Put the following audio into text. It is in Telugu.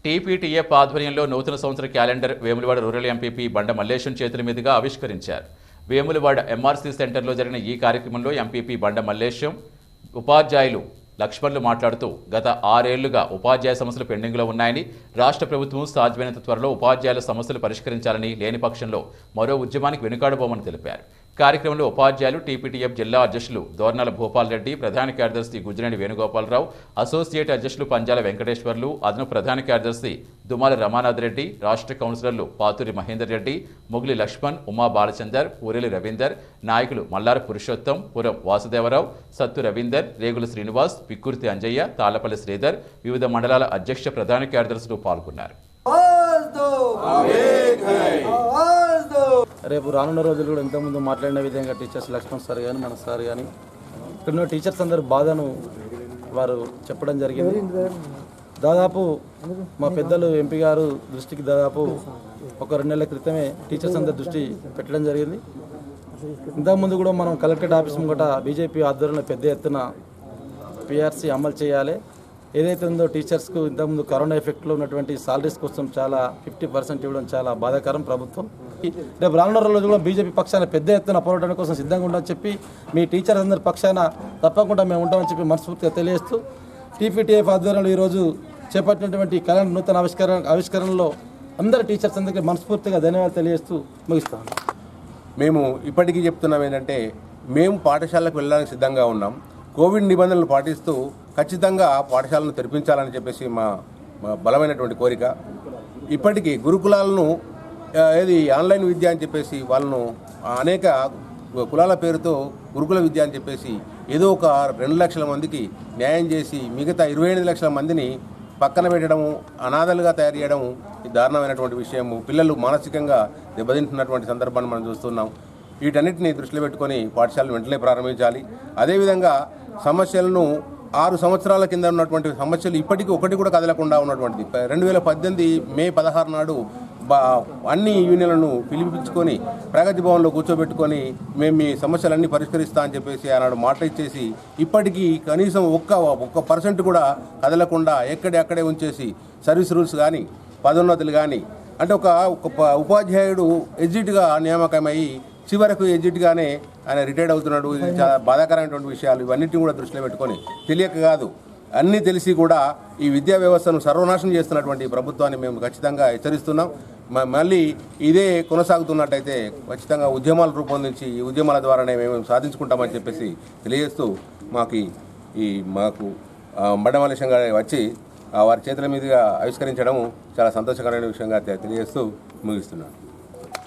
టీపీటీఎఫ్ ఆధ్వర్యంలో నూతన సంవత్సర క్యాలెండర్ వేములవాడ రూరల్ ఎంపీపీ బండ మల్లేశం చేతుల మీదుగా ఆవిష్కరించారు. వేములవాడ ఎంఆర్సీ సెంటర్లో జరిగిన ఈ కార్యక్రమంలో ఎంపీపీ బండ మల్లేశం, ఉపాధ్యాయులు లక్ష్మణ్లు మాట్లాడుతూ గత 6 ఏళ్లుగా ఉపాధ్యాయ సమస్యలు పెండింగ్లో ఉన్నాయని, రాష్ట్ర ప్రభుత్వం సాధ్యమైనంత త్వరలో ఉపాధ్యాయుల సమస్యలు పరిష్కరించాలని, లేని పక్షంలో మరో ఉద్యమానికి వెనుకాడబోమని తెలిపారు. కార్యక్రమంలో ఉపాధ్యాయులు టీపీటీఎఫ్ జిల్లా అధ్యక్షులు దోర్నాల భూపాల్ రెడ్డి, ప్రధాన కార్యదర్శి గుజ్జినేని వేణుగోపాలరావు, అసోసియేట్ అధ్యక్షులు పంజాల వెంకటేశ్వర్లు, అదనపు ప్రధాన కార్యదర్శి దుమాల రమానాథ్ రెడ్డి, రాష్ట్ర కౌన్సిలర్లు పాతూరి మహేందర్ రెడ్డి, ముగిలి లక్ష్మణ్, ఉమా బాలచందర్, ఊరెలి రవీందర్, నాయకులు మల్లార పురుషోత్తం, పురం వాసుదేవరావు, సత్తు రవీందర్, రేగుల శ్రీనివాస్, పిక్కుర్తి అంజయ్య, తాళ్లపల్లి శ్రీధర్, వివిధ మండలాల అధ్యక్ష ప్రధాన కార్యదర్శులు పాల్గొన్నారు. రేపు రానున్న రోజులు కూడా ఇంతకుముందు మాట్లాడిన విధంగా టీచర్స్ లక్ష్మణ్ సార్ కానీ మన సార్ కానీ ఇక్కడ టీచర్స్ అందరి బాధను వారు చెప్పడం జరిగింది. దాదాపు మా పెద్దలు ఎంపీ గారు దృష్టికి దాదాపు ఒక 2 నెలల క్రితమే టీచర్స్ అందరి దృష్టి పెట్టడం జరిగింది. ఇంతకుముందు కూడా మనం కలెక్టరేట్ ఆఫీస్ ముంగట బీజేపీ ఆధ్వర్యంలో పెద్ద ఎత్తున పిఆర్సీ అమలు చేయాలి. ఏదైతే ఉందో టీచర్స్కు ఇంతకుముందు కరోనా ఎఫెక్ట్లో ఉన్నటువంటి సాలరీస్ కోసం చాలా 50% ఇవ్వడం చాలా బాధాకరం. ప్రభుత్వం రేపు రానున్న రోజుల్లో కూడా బీజేపీ పక్షాన పెద్ద ఎత్తున పోరాటం కోసం సిద్ధంగా ఉండని చెప్పి మీ టీచర్స్ అందరి పక్షాన తప్పకుండా మేము ఉంటామని చెప్పి మనస్ఫూర్తిగా తెలియజేస్తూ టీపీటీఎఫ్ ఆధ్వర్యంలో ఈరోజు చేపట్టినటువంటి క్యాలెండర్ నూతన ఆవిష్కరణలో అందరి టీచర్స్ అందరికీ మనస్ఫూర్తిగా ధన్యవాదాలు తెలియజేస్తూ ముగిస్తాం. మేము ఇప్పటికీ చెప్తున్నాం ఏంటంటే మేము పాఠశాలకు వెళ్ళడానికి సిద్ధంగా ఉన్నాం. కోవిడ్ నిబంధనలు పాటిస్తూ ఖచ్చితంగా పాఠశాలను తెరిపించాలని చెప్పేసి మా బలమైనటువంటి కోరిక. ఇప్పటికీ గురుకులాలను ఆన్లైన్ విద్య అని చెప్పేసి వాళ్ళను అనేక కులాల పేరుతో గురుకుల విద్య అని చెప్పేసి ఏదో ఒక 2 లక్షల మందికి న్యాయం చేసి మిగతా 28 లక్షల మందిని పక్కన పెట్టడము, అనాథలుగా తయారు చేయడం ఈ దారుణమైనటువంటి విషయము. పిల్లలు మానసికంగా దెబ్బతింటున్నటువంటి సందర్భాన్ని మనం చూస్తున్నాం. వీటన్నిటిని దృష్టిలో పెట్టుకొని పాఠశాలను వెంటనే ప్రారంభించాలి. అదేవిధంగా సమస్యలను 6 సంవత్సరాల కింద ఉన్నటువంటి సమస్యలు ఇప్పటికీ ఒకటి కూడా కదలకుండా ఉన్నటువంటిది 2018 మే 16 నాడు అన్ని యూనియన్లను పిలిపించుకొని ప్రగతి భవన్లో కూర్చోబెట్టుకొని మేము మీ సమస్యలన్నీ పరిష్కరిస్తా అని చెప్పేసి ఆనాడు మాట ఇచ్చేసి ఇప్పటికీ కనీసం ఒక్క % కూడా కదలకుండా అక్కడే ఉంచేసి సర్వీస్ రూల్స్ కానీ పదోన్నతులు కానీ అంటే ఒక ఉపాధ్యాయుడు ఎగ్జిట్గా నియామకమయ్యి చివరకు ఎగ్జిట్గానే ఆయన రిటైర్డ్ అవుతున్నాడు. ఇది చాలా బాధాకరమైనటువంటి విషయాలు. ఇవన్నిటిని కూడా దృష్టిలో పెట్టుకొని తెలియక కాదు అన్నీ తెలిసి కూడా ఈ విద్యా వ్యవస్థను సర్వనాశనం చేస్తున్నటువంటి ప్రభుత్వాన్ని మేము ఖచ్చితంగా హెచ్చరిస్తున్నాం. మళ్ళీ ఇదే కొనసాగుతున్నట్టయితే ఖచ్చితంగా ఉద్యమాలు రూపొందించి ఈ ఉద్యమాల ద్వారానే మేము సాధించుకుంటామని చెప్పేసి తెలియజేస్తూ మాకు బండ మల్లేశం గారు వచ్చి వారి చేతుల మీదుగా ఆవిష్కరించడం చాలా సంతోషకరమైన విషయంగా తెలియజేస్తూ ముగిస్తున్నాను.